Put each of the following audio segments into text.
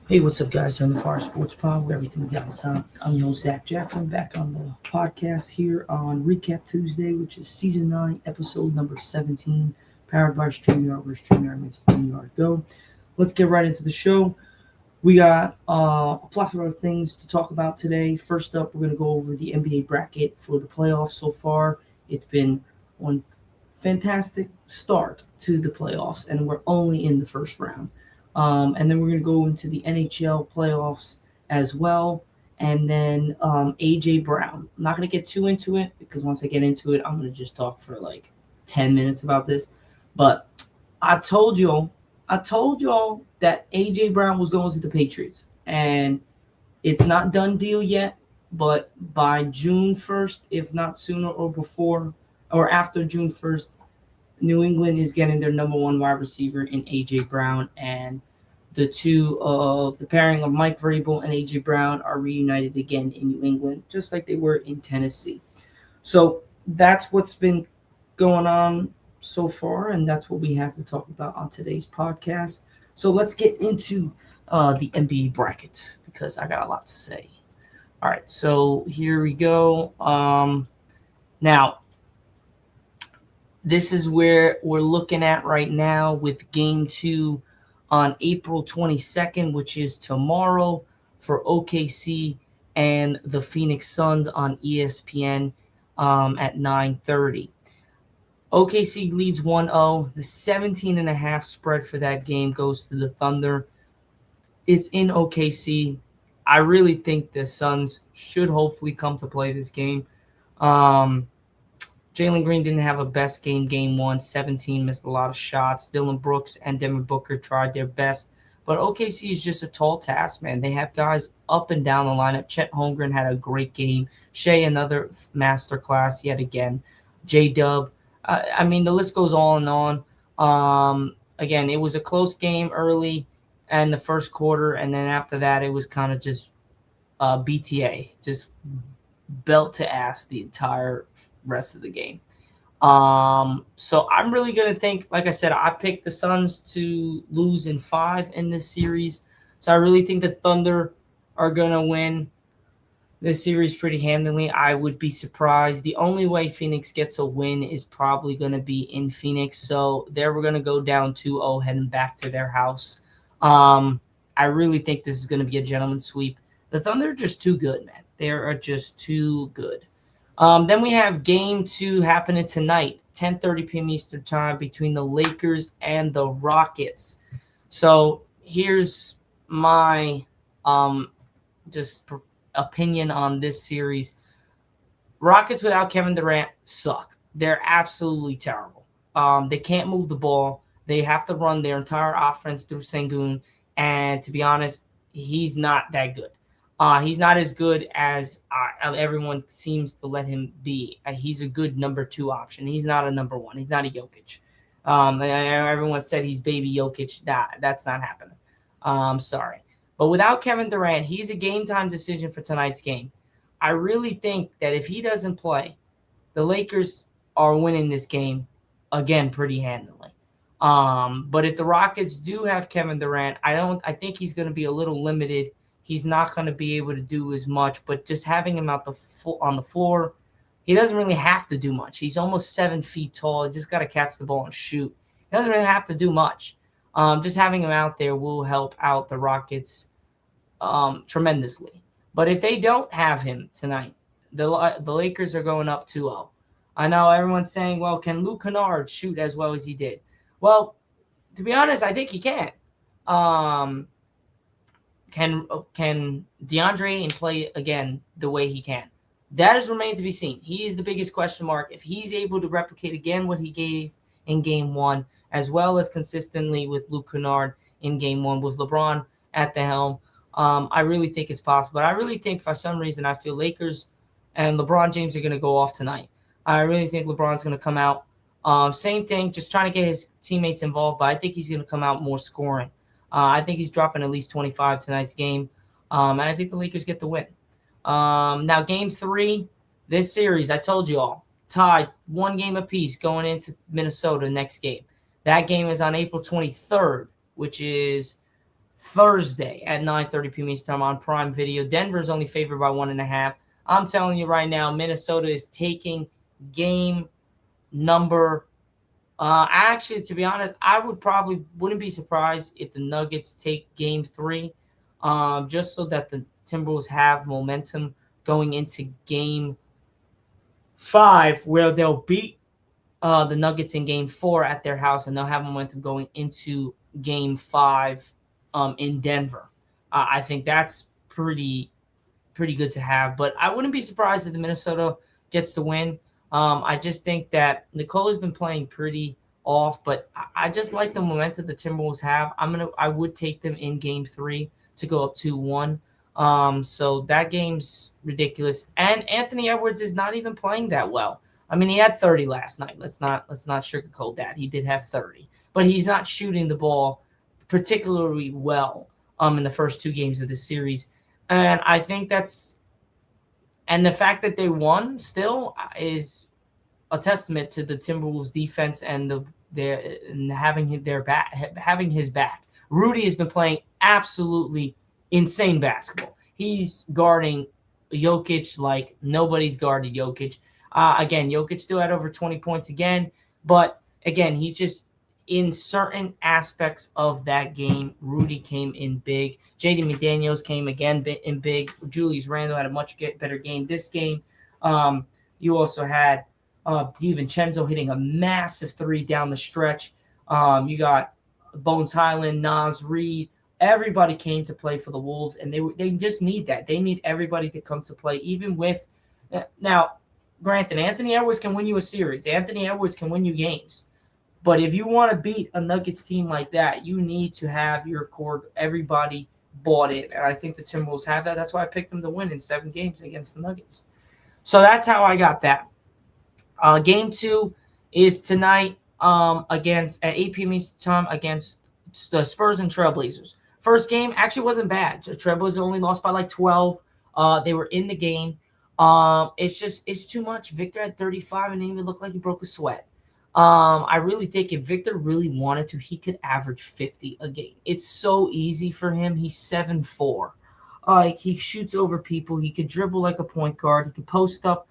Hey, what's up, guys? Here on the Fire Sports Pod, where everything we got is on. I'm your host, Zack Jackson, back on the podcast here on Recap Tuesday, which is Season 9, Episode number 17, powered by StreamYard, where StreamYard makes StreamYard go. Let's get right into the show. We got a plethora of things to talk about today. First up, we're going to go over the NBA bracket for the playoffs so far. It's been one fantastic start to the playoffs, and we're only in the first round. And then we're going to go into the NHL playoffs as well. And then AJ Brown. I'm not going to get too into it because once I get into it, I'm going to just talk for like 10 minutes about this. But I told y'all that AJ Brown was going to the Patriots. And it's not done deal yet. But by June 1st, if not sooner or before or after June 1st, New England is getting their number one wide receiver in A.J. Brown, and the pairing of Mike Vrabel and A.J. Brown are reunited again in New England, just like they were in Tennessee. So that's what's been going on so far, and that's what we have to talk about on today's podcast. So let's get into the NBA bracket because I got a lot to say. All right, so here we go. Now, this is where we're looking at right now with game 2 on April 22nd, which is tomorrow, for OKC and the Phoenix Suns on ESPN at 9:30. OKC leads 1-0. The 17.5 spread for that game goes to the Thunder. It's in OKC. I really think the Suns should hopefully come to play this game. Jalen Green didn't have a best game 1. 17, missed a lot of shots. Dylan Brooks and Devin Booker tried their best. But OKC is just a tall task, man. They have guys up and down the lineup. Chet Holmgren had a great game. Shea, another masterclass yet again. J-Dub. The list goes on and on. Again, it was a close game early and the first quarter, and then after that, it was kind of just BTA. Just belt to ass the entire rest of the game. So I'm really going to think, like I said, I picked the Suns to lose in 5 in this series. So I really think the Thunder are going to win this series pretty handily. I would be surprised. The only way Phoenix gets a win is probably going to be in Phoenix. So there we're going to go down 2-0 heading back to their house. I really think this is going to be a gentleman's sweep. The Thunder are just too good, man. They are just too good. Then we have game 2 happening tonight, 10:30 p.m. Eastern time, between the Lakers and the Rockets. So here's my opinion on this series. Rockets without Kevin Durant suck. They're absolutely terrible. They can't move the ball. They have to run their entire offense through Sengun. And to be honest, he's not that good. He's not as good as everyone seems to let him be. He's a good number 2 option. He's not a number 1. He's not a Jokic. Everyone said he's baby Jokic. That's not happening. Sorry. But without Kevin Durant, he's a game time decision for tonight's game. I really think that if he doesn't play, the Lakers are winning this game again pretty handily. But if the Rockets do have Kevin Durant, I think he's going to be a little limited. He's not going to be able to do as much, but just having him on the floor, he doesn't really have to do much. He's almost 7 feet tall. He just got to catch the ball and shoot. He doesn't really have to do much. Just having him out there will help out the Rockets tremendously. But if they don't have him tonight, the Lakers are going up 2-0. I know everyone's saying, well, can Luke Kennard shoot as well as he did? Well, to be honest, I think he can. Can DeAndre play again the way he can? That is remained to be seen. He is the biggest question mark. If he's able to replicate again what he gave in game 1, as well as consistently with Luke Kennard in game 1 with LeBron at the helm, I really think it's possible. But I really think for some reason I feel Lakers and LeBron James are going to go off tonight. I really think LeBron's going to come out. Same thing, just trying to get his teammates involved, but I think he's going to come out more scoring. I think he's dropping at least 25 tonight's game, and I think the Lakers get the win. Now, game 3, this series, I told you all, tied 1 game apiece going into Minnesota next game. That game is on April 23rd, which is Thursday at 9:30 p.m. Eastern Time on Prime Video. Denver is only favored by 1.5. I'm telling you right now, Minnesota is taking game number. Actually, to be honest, I wouldn't be surprised if the Nuggets take game 3, just so that the Timberwolves have momentum going into game 5, where they'll beat the Nuggets in game 4 at their house, and they'll have momentum going into game 5 in Denver. I think that's pretty good to have, but I wouldn't be surprised if the Minnesota gets the win. I just think that Nicola's been playing pretty off, but I just like the momentum the Timberwolves have. I would take them in game 3 to go up 2-1. So that game's ridiculous. And Anthony Edwards is not even playing that well. I mean, he had 30 last night. Let's not sugarcoat that. He did have 30, but he's not shooting the ball particularly well in the first 2 games of the series. And I think and the fact that they won still is a testament to the Timberwolves defense and having his back. Rudy has been playing absolutely insane basketball. He's guarding Jokic like nobody's guarded Jokic. Again, Jokic still had over 20 points again, but again, he's just in certain aspects of that game. Rudy came in big. J.D. McDaniels came again in big. Julius Randle had a much better game this game. You also had DiVincenzo hitting a massive 3 down the stretch. You got Bones Highland, Naz Reid. Everybody came to play for the Wolves, and they just need that. They need everybody to come to play, even with now. Granted, Anthony Edwards can win you a series. Anthony Edwards can win you games. But if you want to beat a Nuggets team like that, you need to have your core, everybody bought in. And I think the Timberwolves have that. That's why I picked them to win in 7 games against the Nuggets. So that's how I got that. Game 2 is tonight at 8 p.m. Eastern Time against the Spurs and Trailblazers. First game actually wasn't bad. The Trailblazers only lost by like 12. They were in the game. It's too much. Victor had 35 and it even looked like he broke a sweat. I really think if Victor really wanted to, he could average 50 a game. It's so easy for him. He's 7'4". Like, he shoots over people. He could dribble like a point guard. He could post up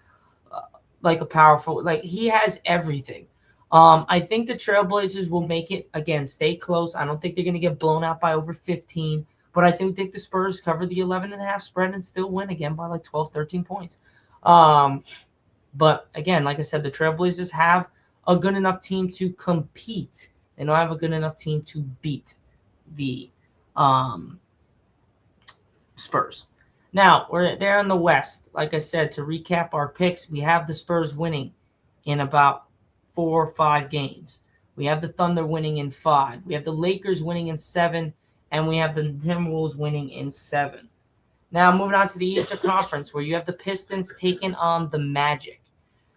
like a power forward. Like, he has everything. I think the Trailblazers will make it, again, stay close. I don't think they're going to get blown out by over 15. But I do think the Spurs cover the 11.5 spread and still win again by like 12, 13 points. But again, like I said, the Trailblazers have a good enough team to compete. They don't have a good enough team to beat the Spurs. Now, we're there in the West. Like I said, to recap our picks, we have the Spurs winning in about 4 or 5 games. We have the Thunder winning in 5. We have the Lakers winning in 7. And we have the Timberwolves winning in 7. Now, moving on to the Eastern Conference, where you have the Pistons taking on the Magic.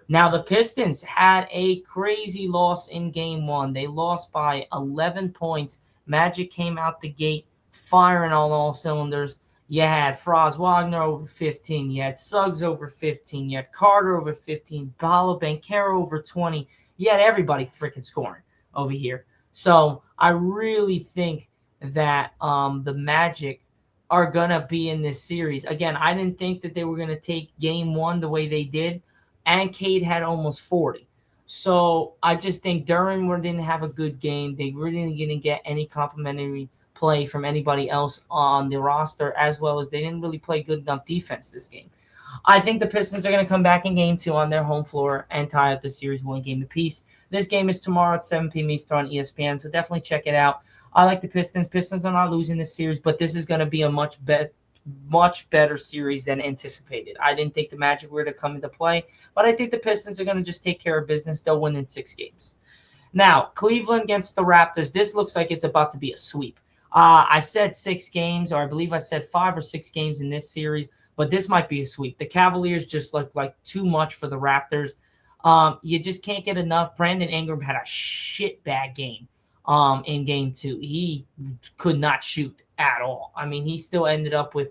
Now, the Pistons had a crazy loss in Game 1. They lost by 11 points. Magic came out the gate firing on all cylinders. You had Franz Wagner over 15. You had Suggs over 15. You had Carter over 15. Paolo Banchero over 20. You had everybody freaking scoring over here. So I really think that the Magic are going to be in this series. Again, I didn't think that they were going to take Game 1 the way they did, and Cade had almost 40. So I just think Duran didn't have a good game. They really didn't get any complimentary play from anybody else on the roster, as well as they didn't really play good enough defense this game. I think the Pistons are going to come back in Game 2 on their home floor and tie up the series 1 game apiece. This game is tomorrow at 7 p.m. Eastern on ESPN, so definitely check it out. I like the Pistons. Pistons are not losing this series, but this is going to be a much better series than anticipated. I didn't think the Magic were to come into play, but I think the Pistons are going to just take care of business. They'll win in 6 games. Now, Cleveland against the Raptors. This looks like it's about to be a sweep. I said 6 games, or I believe I said 5 or 6 games in this series, but this might be a sweep. The Cavaliers just look like too much for the Raptors. You just can't get enough. Brandon Ingram had a shit bad game. In Game 2. He could not shoot at all. I mean, he still ended up with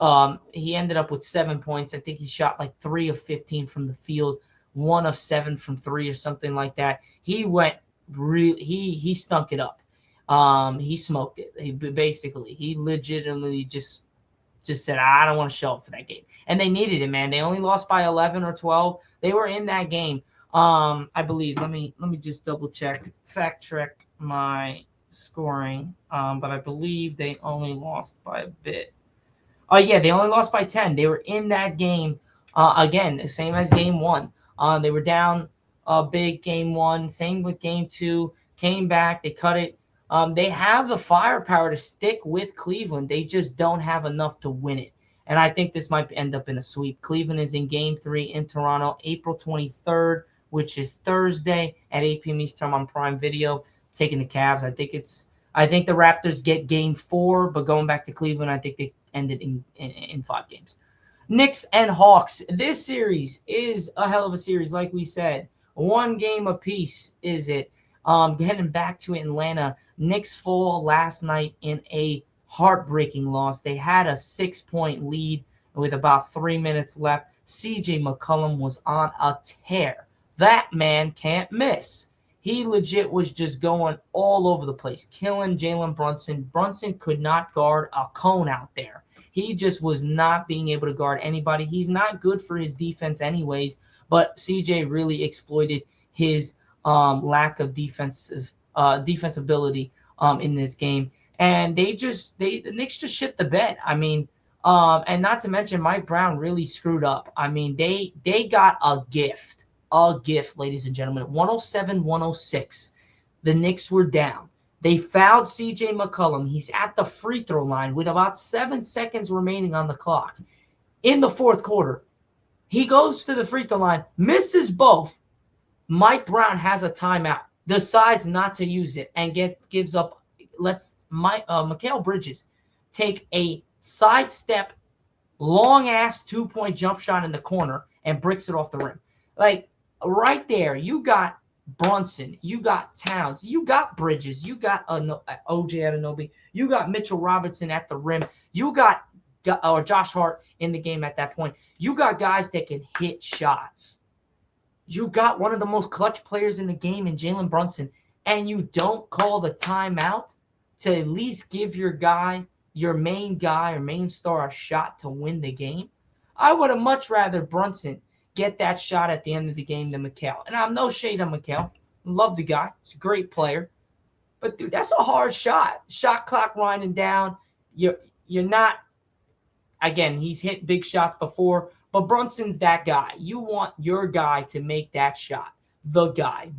7 points. I think he shot like 3 of 15 from the field, 1 of 7 from 3 or something like that. He went he stunk it up. He smoked it. He legitimately just said, I don't want to show up for that game. And they needed it, man. They only lost by 11 or 12. They were in that game. I believe. Let me just double check, fact check my scoring. But I believe they only lost by a bit. Oh yeah, they only lost by 10. They were in that game again, the same as game 1. They were down big game 1. Same with game 2. Came back. They cut it. They have the firepower to stick with Cleveland. They just don't have enough to win it. And I think this might end up in a sweep. Cleveland is in game 3 in Toronto, April 23rd, which is Thursday at 8 p.m. Eastern on Prime Video. Taking the Cavs. I think the Raptors get game 4, but going back to Cleveland, I think they ended in 5 games. Knicks and Hawks. This series is a hell of a series, like we said. 1 game apiece, is it? Heading back to Atlanta, Knicks fall last night in a heartbreaking loss. They had a 6-point lead with about 3 minutes left. CJ McCollum was on a tear. That man can't miss. He legit was just going all over the place, killing Jalen Brunson. Brunson could not guard a cone out there. He just was not being able to guard anybody. He's not good for his defense anyways, but CJ really exploited his lack of defensibility in this game. And the Knicks just shit the bed. I mean, and not to mention Mike Brown really screwed up. I mean, they got a gift, ladies and gentlemen. 107-106. The Knicks were down. They fouled CJ McCollum. He's at the free throw line with about 7 seconds remaining on the clock. In the fourth quarter, he goes to the free throw line, misses both. Mike Brown has a timeout, decides not to use it, and gives up. Mikal Bridges take a sidestep, long-ass 2-point jump shot in the corner and bricks it off the rim. Like, right there, you got Brunson, you got Towns, you got Bridges, you got OJ Anunoby, you got Mitchell Robinson at the rim, you got Josh Hart in the game at that point. You got guys that can hit shots. You got one of the most clutch players in the game in Jalen Brunson, and you don't call the timeout to at least give your main guy or main star a shot to win the game. I would have much rather Brunson get that shot at the end of the game than Mikal. And I'm no shade on Mikal. Love the guy. He's a great player. But, dude, that's a hard shot. Shot clock winding down. You're not – again, he's hit big shots before, but Brunson's that guy. You want your guy to make that shot. The guy.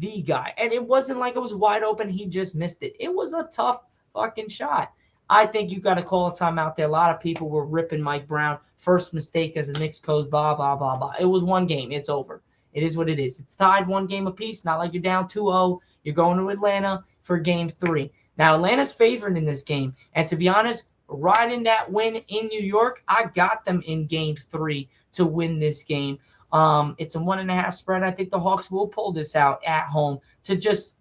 And it wasn't like it was wide open. He just missed it. It was a tough fucking shot. I think you got to call a timeout there. A lot of people were ripping Mike Brown. First mistake as a Knicks coach, blah, blah, blah, blah. It was 1 game. It's over. It is what it is. It's tied 1 game apiece. Not like you're down 2-0. You're going to Atlanta for game 3. Now, Atlanta's favored in this game. And to be honest, riding that win in New York, I got them in game 3 to win this game. It's a 1.5 spread. I think the Hawks will pull this out at home to just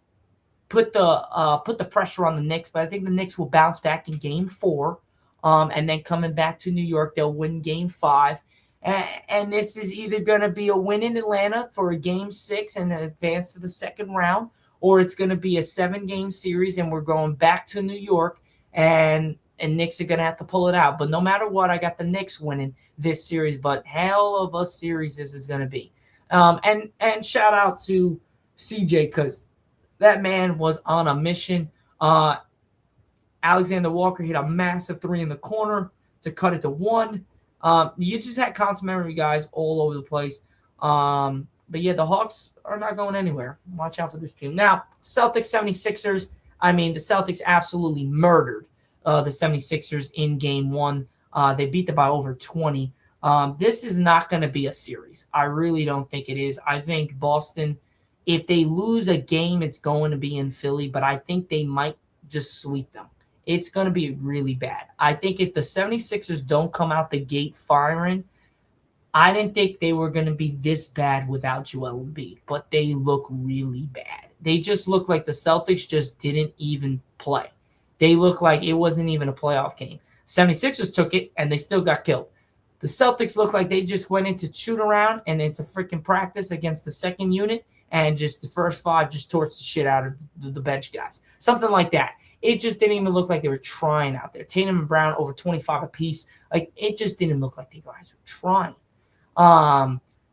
put the pressure on the Knicks, but I think the Knicks will bounce back in game 4, and then coming back to New York, they'll win game 5. And this is either going to be a win in Atlanta for a game 6 and advance to the second round, or it's going to be a 7-game series and we're going back to New York, and Knicks are going to have to pull it out. But no matter what, I got the Knicks winning this series, but hell of a series this is going to be. And shout out to CJ, because that man was on a mission. Alexander Walker hit a massive 3 in the corner to cut it to 1. You just had complimentary guys all over the place. But yeah, the Hawks are not going anywhere. Watch out for this team. Now, Celtics 76ers. I mean, the Celtics absolutely murdered the 76ers in game 1. They beat them by over 20. This is not going to be a series. I really don't think it is. I think Boston, if they lose a game, it's going to be in Philly, but I think they might just sweep them. It's going to be really bad. I think if the 76ers don't come out the gate firing, I didn't think they were going to be this bad without Joel Embiid, but they look really bad. They just look like the Celtics just didn't even play. They look like it wasn't even a playoff game. 76ers took it, and they still got killed. The Celtics look like they just went into shoot around and into freaking practice against the second unit, and just the first 5 just torched the shit out of the bench guys. Something like that. it just didn't even look like they were trying out there. Tatum and Brown over 25 apiece. Like, it just didn't look like the guys were trying.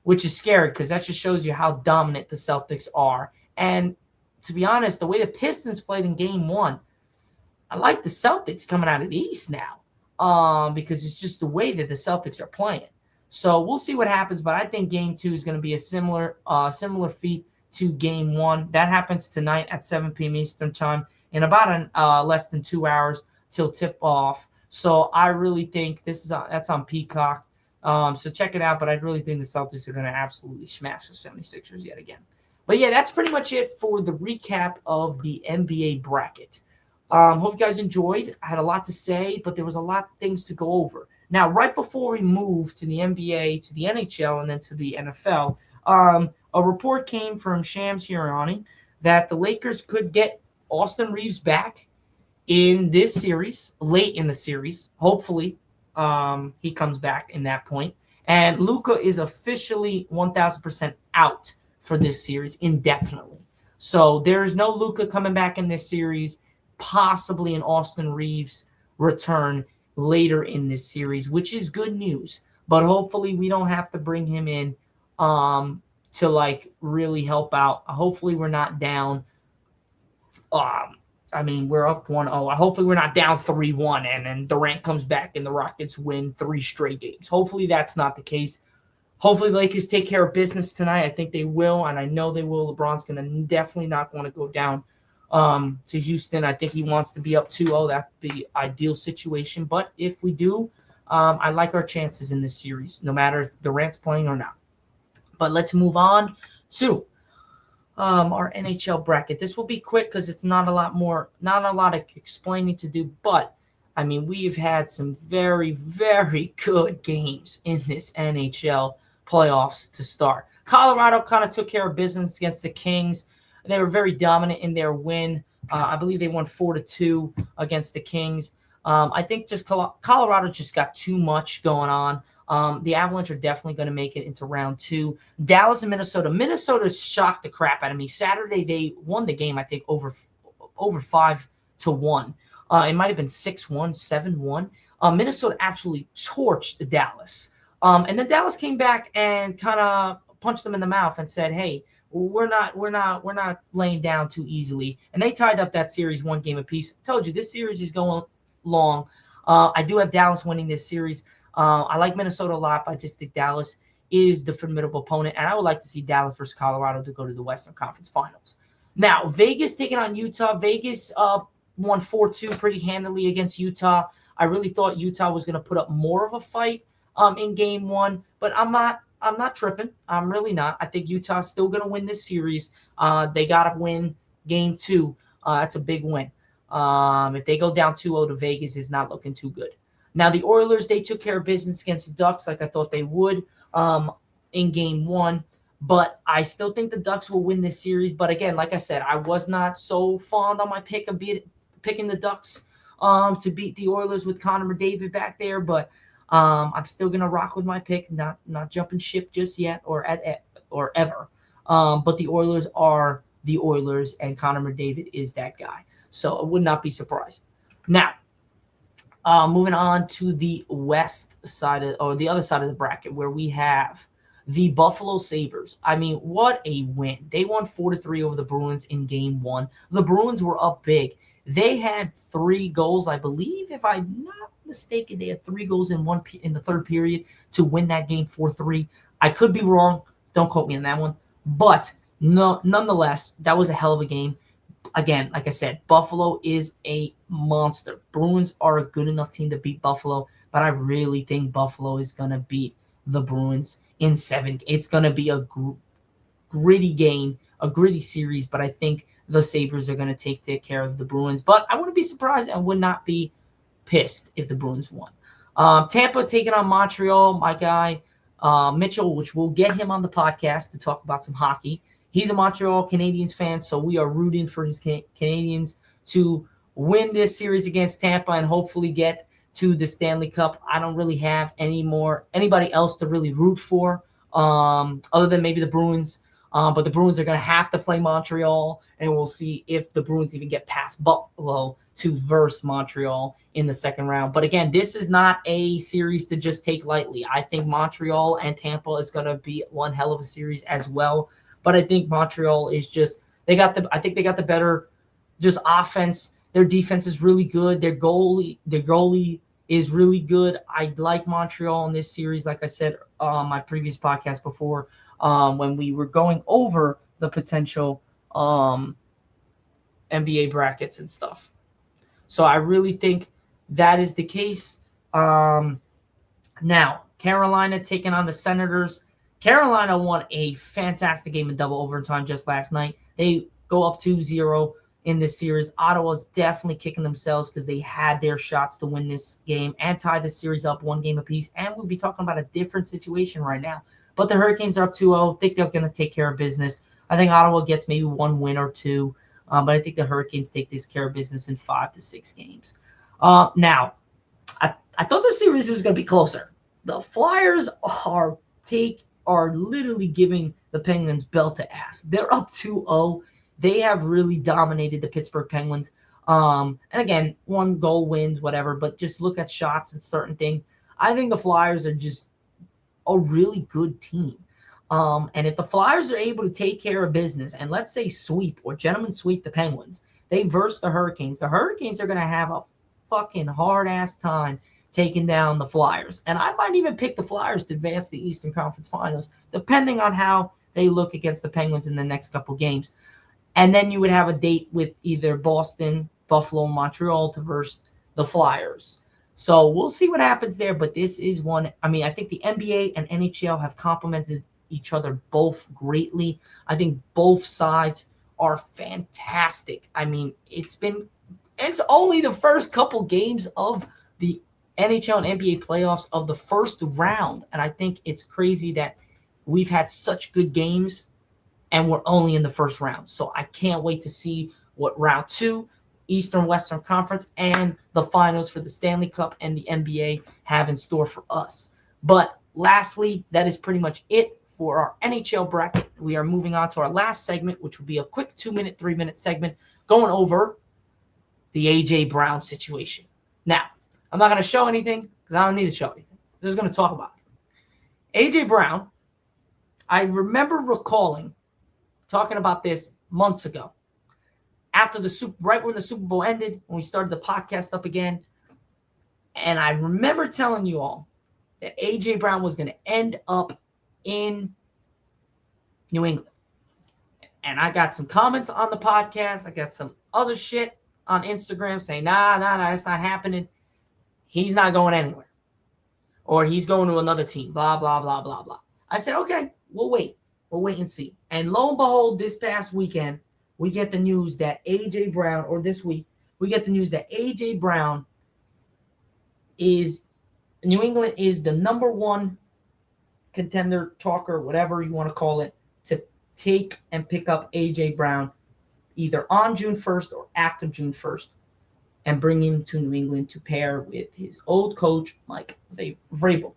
Which is scary because that just shows you how dominant the Celtics are. And to be honest, the way the Pistons played in game one, I like the Celtics coming out of the East now, because it's just the way that the Celtics are playing. So we'll see what happens, but I think game two is going to be a similar feat to game one. That happens tonight at 7 p.m. Eastern time in about less than 2 hours till tip off. So I really think that's on Peacock. So check it out, but I really think the Celtics are going to absolutely smash the 76ers yet again. But yeah, that's pretty much it for the recap of the NBA bracket. Hope you guys enjoyed. I had a lot to say, but there was a lot of things to go over. Now, right before we move to the NBA, to the NHL, and then to the NFL, a report came from Shams Hirani that the Lakers could get Austin Reeves back in this series, late in the series. Hopefully, he comes back in that point. And Luka is officially 1,000% out for this series indefinitely. So there's no Luka coming back in this series, possibly an Austin Reeves return later in this series, which is good news. But hopefully we don't have to bring him in to like really help out. Hopefully we're not down. We're up 1-0. Hopefully we're not down 3-1 and then Durant comes back and the Rockets win 3 straight games. Hopefully that's not the case. Hopefully the Lakers take care of business tonight. I think they will, and I know they will. LeBron's going to definitely not want to go down to Houston. I think he wants to be up 2-0. That'd be ideal situation. But if we do, I like our chances in this series, no matter if Durant's playing or not. But let's move on to our NHL bracket. This will be quick because it's not a lot of explaining to do. But I mean, we've had some very, very good games in this NHL playoffs to start. Colorado kind of took care of business against the Kings. They were very dominant in their win. I believe they won 4-2 against the Kings. I think just Colorado just got too much going on. The Avalanche are definitely going to make it into round 2. Dallas and Minnesota. Minnesota shocked the crap out of me. Saturday, they won the game, I think, over 5-1. It might have been 6-1, 7-1. Minnesota absolutely torched Dallas. And then Dallas came back and kind of punched them in the mouth and said, hey, we're not laying down too easily. And they tied up that series 1 game apiece. I told you, this series is going long. I do have Dallas winning this series. I like Minnesota a lot, but I just think Dallas is the formidable opponent. And I would like to see Dallas versus Colorado to go to the Western Conference Finals. Now, Vegas taking on Utah. Vegas won 4-2 pretty handily against Utah. I really thought Utah was going to put up more of a fight in game 1, but I'm not tripping. I'm really not. I think Utah's still going to win this series. They got to win game 2. That's a big win. If they go down 2-0 to Vegas, it's not looking too good. Now, the Oilers, they took care of business against the Ducks like I thought they would in game 1. But I still think the Ducks will win this series. But again, like I said, I was not so fond on my pick of picking the Ducks to beat the Oilers with Connor McDavid back there. But I'm still going to rock with my pick, not jumping ship just yet or ever. But the Oilers are the Oilers, and Connor McDavid is that guy. So I would not be surprised. Now, moving on to the west side or the other side of the bracket where we have the Buffalo Sabres. I mean, what a win. They won 4-3 over the Bruins in game 1. The Bruins were up big. They had 3 goals, I believe, if I'm not mistaken. They had 3 goals in the third period to win that game 4-3. I could be wrong. Don't quote me on that one. But nonetheless, that was a hell of a game. Again, like I said, Buffalo is a monster. Bruins are a good enough team to beat Buffalo, but I really think Buffalo is going to beat the Bruins in 7. It's going to be a gritty game, a gritty series, but I think the Sabres are going to take care of the Bruins. But I wouldn't be surprised and would not be pissed if the Bruins won. Tampa taking on Montreal, my guy Mitchell, which we'll get him on the podcast to talk about some hockey. He's a Montreal Canadiens fan, so we are rooting for his Canadiens to win this series against Tampa and hopefully get to the Stanley Cup. I don't really have anybody else to really root for other than maybe the Bruins. But the Bruins are going to have to play Montreal, and we'll see if the Bruins even get past Buffalo to verse Montreal in the second round. But again, this is not a series to just take lightly. I think Montreal and Tampa is going to be one hell of a series as well. But I think Montreal is just I think they got the better just offense. Their defense is really good. Their goalie is really good. I like Montreal in this series, like I said on my previous podcast before, when we were going over the potential NBA brackets and stuff. So I really think that is the case. Now, Carolina taking on the Senators. Carolina won a fantastic game in double overtime just last night. They go up 2-0 in this series. Ottawa's definitely kicking themselves because they had their shots to win this game and tie the series up 1 game apiece. And we'll be talking about a different situation right now. But the Hurricanes are up 2-0. I think they're going to take care of business. I think Ottawa gets maybe 1 win or 2. But I think the Hurricanes take this care of business in 5 to 6 games. Now, I thought the series was going to be closer. The Flyers are literally giving the Penguins belt to ass. They're up 2-0. They have really dominated the Pittsburgh Penguins. And again, 1 goal wins, whatever. But just look at shots and certain things. I think the Flyers are just a really good team. And if the Flyers are able to take care of business and let's say sweep or gentlemen sweep the Penguins, they verse the Hurricanes. The Hurricanes are going to have a fucking hard-ass time taking down the Flyers. And I might even pick the Flyers to advance the Eastern Conference Finals, depending on how they look against the Penguins in the next couple games. And then you would have a date with either Boston, Buffalo, Montreal to verse the Flyers. So we'll see what happens there. But this is one. I mean, I think the NBA and NHL have complemented each other both greatly. I think both sides are fantastic. I mean, it's only the first couple games of the NHL and NBA playoffs of the first round. And I think it's crazy that we've had such good games and we're only in the first round. So I can't wait to see what round 2, Eastern Western Conference, and the finals for the Stanley Cup and the NBA have in store for us. But lastly, that is pretty much it for our NHL bracket. We are moving on to our last segment, which will be a quick 2-minute, 3-minute segment going over the A.J. Brown situation. Now, I'm not going to show anything because I don't need to show anything. I'm just going to talk about it. A.J. Brown, I remember talking about this months ago. Right when the Super Bowl ended, when we started the podcast up again. And I remember telling you all that A.J. Brown was going to end up in New England. And I got some comments on the podcast. I got some other shit on Instagram saying, nah, that's not happening. He's not going anywhere. Or he's going to another team, blah, blah, blah, blah, blah. I said, okay, we'll wait. We'll wait and see. And lo and behold, this past weekend, we get the news that A.J. Brown, or this week, we get the news that A.J. Brown New England is the number 1 contender, talker, whatever you want to call it, to take and pick up A.J. Brown either on June 1st or after June 1st and bring him to New England to pair with his old coach, Mike Vrabel,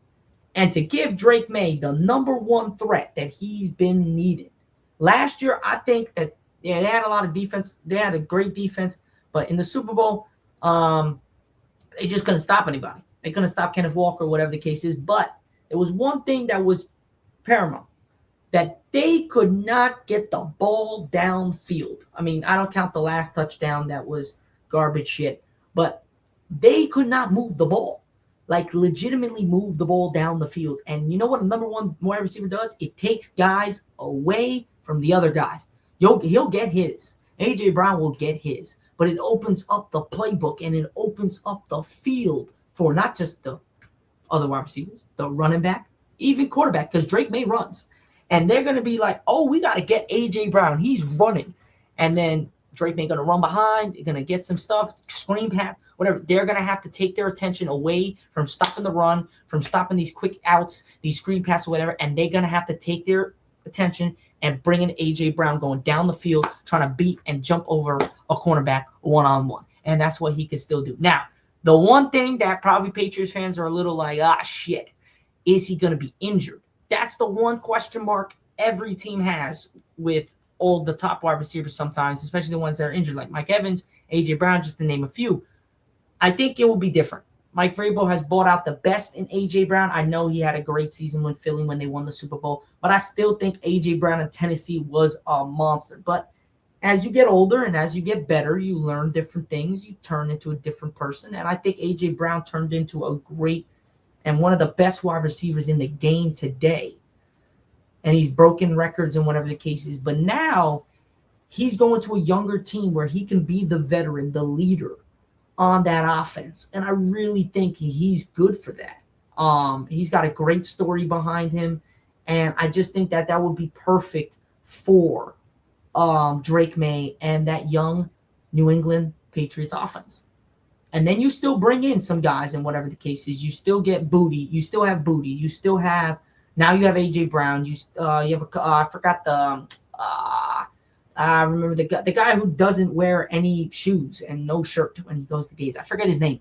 and to give Drake May the number 1 threat that he's been needed. Last year, I think that they had a lot of defense. They had a great defense, but in the Super Bowl, they just couldn't stop anybody. They couldn't stop Kenneth Walker, whatever the case is. But there was one thing that was paramount, that they could not get the ball downfield. I mean, I don't count the last touchdown. That was garbage shit. But they could not move the ball. Like, legitimately move the ball down the field. And you know what a number 1 wide receiver does? It takes guys away from the other guys. He'll get his. A.J. Brown will get his. But it opens up the playbook and it opens up the field for not just the other wide receivers, the running back, even quarterback, because Drake May runs. And they're going to be like, oh, we got to get A.J. Brown. He's running. And then Drake May going to run behind. They're going to get some stuff, screen pass, whatever. They're going to have to take their attention away from stopping the run, from stopping these quick outs, these screen passes, whatever. And they're going to have to take their attention and bring in A.J. Brown going down the field, trying to beat and jump over a cornerback one-on-one. And that's what he can still do. Now, the one thing that probably Patriots fans are a little like, shit, is he going to be injured? That's the one question mark every team has with all the top wide receivers sometimes, especially the ones that are injured, like Mike Evans, A.J. Brown, just to name a few. I think it will be different. Mike Vrabel has bought out the best in A.J. Brown. I know he had a great season with Philly when they won the Super Bowl, but I still think A.J. Brown in Tennessee was a monster. But as you get older and as you get better, you learn different things. You turn into a different person. And I think A.J. Brown turned into a great and one of the best wide receivers in the game today. And he's broken records and whatever the case is. But now he's going to a younger team where he can be the veteran, the leader on that offense. And I really think he's good for that. He's got a great story behind him. And I just think that would be perfect for Drake May and that young New England Patriots offense. And then you still bring in some guys and whatever the case is. You still get Booty. You still have Booty. You still have – now you have A.J. Brown. You have I forgot the I remember the guy who doesn't wear any shoes and no shirt when he goes to games. I forget his name,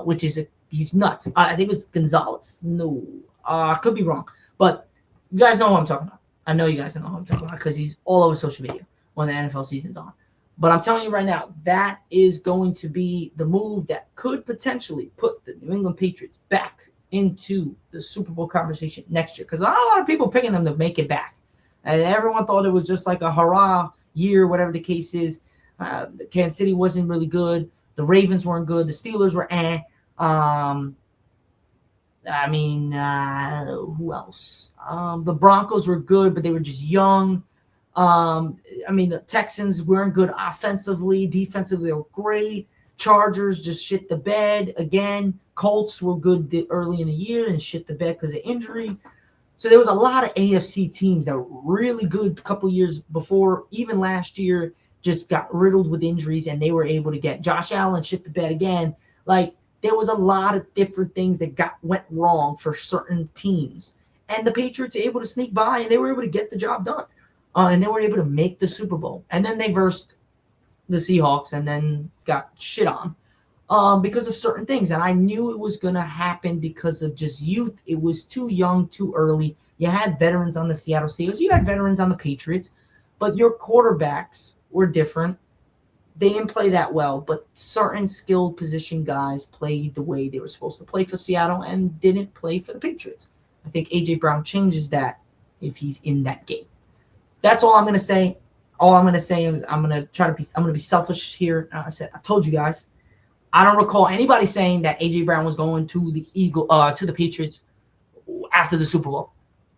which is he's nuts. I think it was Gonzalez. No, I could be wrong. But you guys know who I'm talking about. I know you guys know who I'm talking about because he's all over social media when the NFL season's on. But I'm telling you right now, that is going to be the move that could potentially put the New England Patriots back into the Super Bowl conversation next year. Because not a lot of people picking them to make it back. And everyone thought it was just like a hurrah year, whatever the case is. Kansas City wasn't really good. The Ravens weren't good. The Steelers were who else? The Broncos were good, but they were just young. The Texans weren't good offensively. Defensively, they were great. Chargers just shit the bed again. Colts were good early in the year and shit the bed because of injuries. So there was a lot of AFC teams that were really good a couple years before, even last year, just got riddled with injuries, and they were able to get Josh Allen shit the bed again. Like, there was a lot of different things that went wrong for certain teams. And the Patriots were able to sneak by, and they were able to get the job done. And they were able to make the Super Bowl. And then they versed the Seahawks and then got shit on because of certain things. And I knew it was going to happen because of just youth. It was too young, too early. You had veterans on the Seattle Seahawks. You had veterans on the Patriots. But your quarterbacks were different. They didn't play that well. But certain skilled position guys played the way they were supposed to play for Seattle and didn't play for the Patriots. I think A.J. Brown changes that if he's in that game. That's all I'm going to say. All I'm going to say is I'm going to be selfish here. I told you guys, I don't recall anybody saying that A.J. Brown was going to the Patriots after the Super Bowl.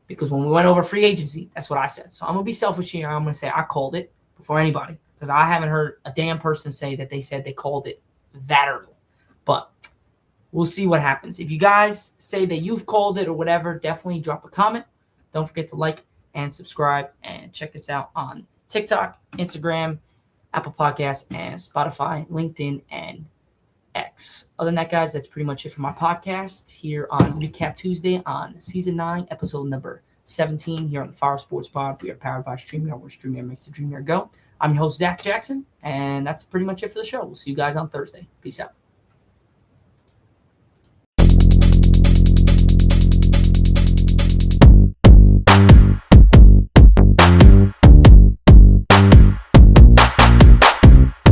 Because when we went over free agency, that's what I said. So I'm going to be selfish here. I'm going to say I called it before anybody. Because I haven't heard a damn person say that they said they called it that early. But we'll see what happens. If you guys say that you've called it or whatever, definitely drop a comment. Don't forget to like and subscribe and check us out on TikTok, Instagram, Apple Podcasts, and Spotify, LinkedIn, and X. Other than that, guys, that's pretty much it for my podcast here on Recap Tuesday on Season 9, Episode number 17 here on the Fire Sports Pod. We are powered by StreamYard, where StreamYard makes the dream yard go. I'm your host, Zach Jackson, and that's pretty much it for the show. We'll see you guys on Thursday. Peace out.